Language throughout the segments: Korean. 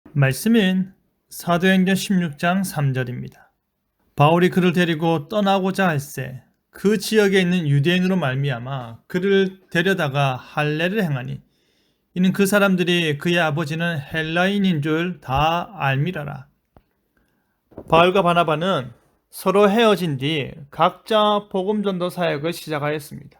말씀은 사도행전 16장 3절입니다. 바울이 그를 데리고 떠나고자 할세 그 지역에 있는 유대인으로 말미암아 그를 데려다가 할례를 행하니 이는 그 사람들이 그의 아버지는 헬라인인 줄 다 알미라라. 바울과 바나바는 서로 헤어진 뒤 각자 복음 전도 사역을 시작하였습니다.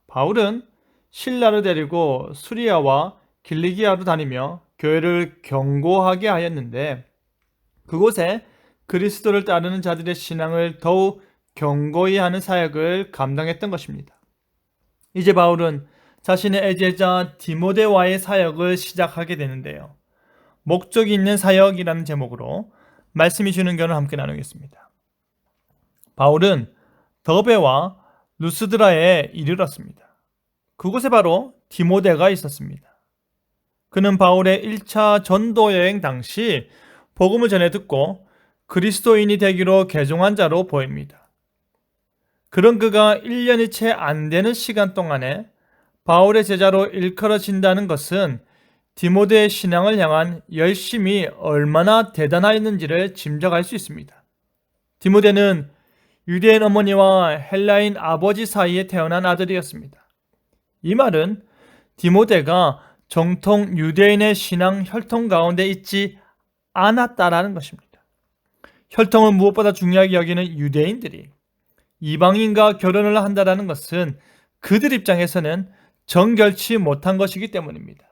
바울은 실라를 데리고 수리아와 길리기아로 다니며 교회를 견고하게 하였는데 그곳에 그리스도를 따르는 자들의 신앙을 더욱 견고히 하는 사역을 감당했던 것입니다. 이제 바울은 자신의 애제자 디모데와의 사역을 시작하게 되는데요. 목적이 있는 사역이라는 제목으로 말씀이 주는 견을 함께 나누겠습니다. 바울은 더베와 루스드라에 이르렀습니다. 그곳에 바로 디모데가 있었습니다. 그는 바울의 1차 전도 여행 당시 복음을 전해 듣고 그리스도인이 되기로 개종한 자로 보입니다. 그런 그가 1년이 채 안 되는 시간 동안에 바울의 제자로 일컬어진다는 것은 디모데의 신앙을 향한 열심이 얼마나 대단하였는지를 짐작할 수 있습니다. 디모데는 유대인 어머니와 헬라인 아버지 사이에 태어난 아들이었습니다. 이 말은 디모데가 정통 유대인의 신앙 혈통 가운데 있지 않았다라는 것입니다. 혈통을 무엇보다 중요하게 여기는 유대인들이 이방인과 결혼을 한다는 것은 그들 입장에서는 정결치 못한 것이기 때문입니다.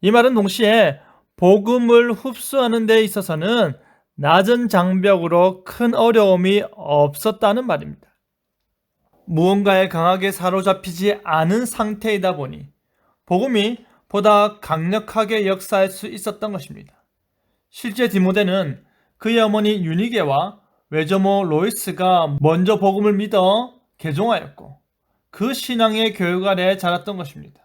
이 말은 동시에 복음을 흡수하는 데 있어서는 낮은 장벽으로 큰 어려움이 없었다는 말입니다. 무언가에 강하게 사로잡히지 않은 상태이다 보니 복음이 보다 강력하게 역사할 수 있었던 것입니다. 실제 디모데는 그의 어머니 유니게와 외조모 로이스가 먼저 복음을 믿어 개종하였고 그 신앙의 교육 아래 자랐던 것입니다.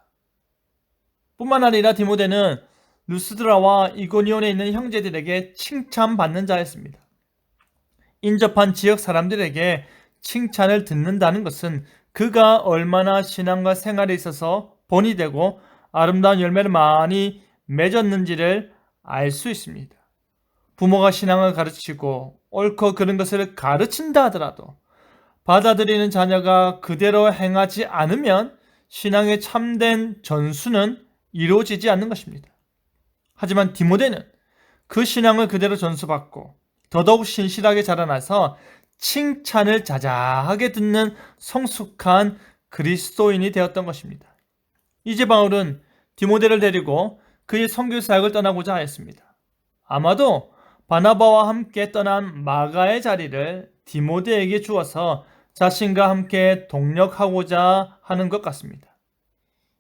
뿐만 아니라 디모데는 루스드라와 이고니온에 있는 형제들에게 칭찬받는 자였습니다. 인접한 지역 사람들에게 칭찬을 듣는다는 것은 그가 얼마나 신앙과 생활에 있어서 본이 되고 아름다운 열매를 많이 맺었는지를 알 수 있습니다. 부모가 신앙을 가르치고 옳고 그른 것을 가르친다 하더라도 받아들이는 자녀가 그대로 행하지 않으면 신앙의 참된 전수는 이루어지지 않는 것입니다. 하지만 디모데는 그 신앙을 그대로 전수받고 더더욱 신실하게 자라나서 칭찬을 자자하게 듣는 성숙한 그리스도인이 되었던 것입니다. 이제 바울은 디모데를 데리고 그의 선교 사역을 떠나고자 하였습니다. 아마도 바나바와 함께 떠난 마가의 자리를 디모데에게 주어서 자신과 함께 동력하고자 하는 것 같습니다.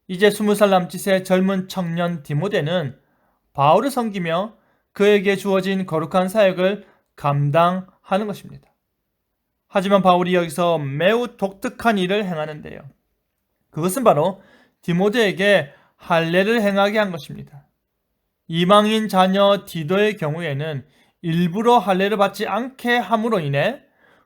이제 20살 남짓의 젊은 청년 디모데는 바울을 섬기며 그에게 주어진 거룩한 사역을 감당하는 것입니다. 하지만 바울이 여기서 매우 독특한 일을 행하는데요. 그것은 바로 디모데에게 할례를 행하게 한 것입니다. 이방인 자녀 디도의 경우에는 일부러 할례를 받지 않게 함으로 인해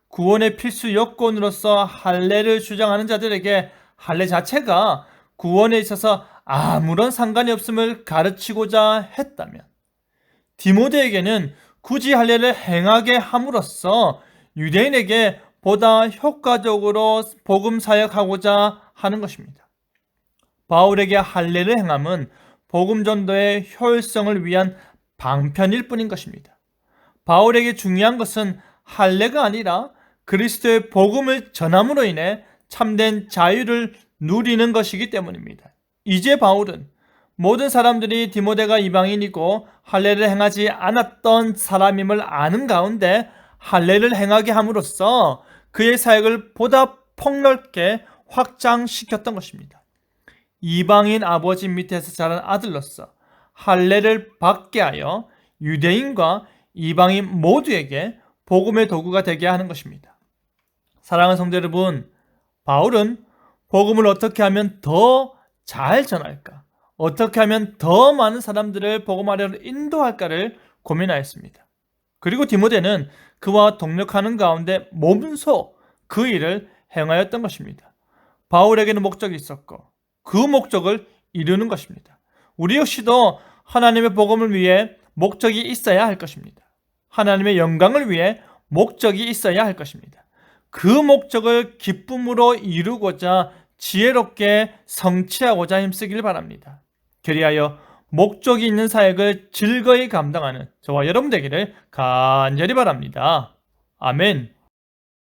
구원의 필수 요건으로서 할례를 주장하는 자들에게 할례 자체가 구원에 있어서 아무런 상관이 없음을 가르치고자 했다면 디모데에게는 굳이 할례를 행하게 함으로써 유대인에게 보다 효과적으로 복음 사역하고자 하는 것입니다. 바울에게 할례를 행함은 복음 전도의 효율성을 위한 방편일 뿐인 것입니다. 바울에게 중요한 것은 할례가 아니라 그리스도의 복음을 전함으로 인해 참된 자유를 누리는 것이기 때문입니다. 이제 바울은 모든 사람들이 디모데가 이방인이고 할례를 행하지 않았던 사람임을 아는 가운데 할례를 행하게 함으로써 그의 사역을 보다 폭넓게 확장시켰던 것입니다. 이방인 아버지 밑에서 자란 아들로서 할례를 받게 하여 유대인과 이방인 모두에게 복음의 도구가 되게 하는 것입니다. 사랑하는 성도 여러분, 바울은 복음을 어떻게 하면 더 잘 전할까? 어떻게 하면 더 많은 사람들을 복음하려고 인도할까를 고민하였습니다. 그리고 디모데는 그와 동력하는 가운데 몸소 그 일을 행하였던 것입니다. 바울에게는 목적이 있었고 그 목적을 이루는 것입니다. 우리 역시도 하나님의 복음을 위해 목적이 있어야 할 것입니다. 하나님의 영광을 위해 목적이 있어야 할 것입니다. 그 목적을 기쁨으로 이루고자 지혜롭게 성취하고자 힘쓰길 바랍니다. 그리하여 목적이 있는 사역을 즐거이 감당하는 저와 여러분 되기를 간절히 바랍니다. 아멘.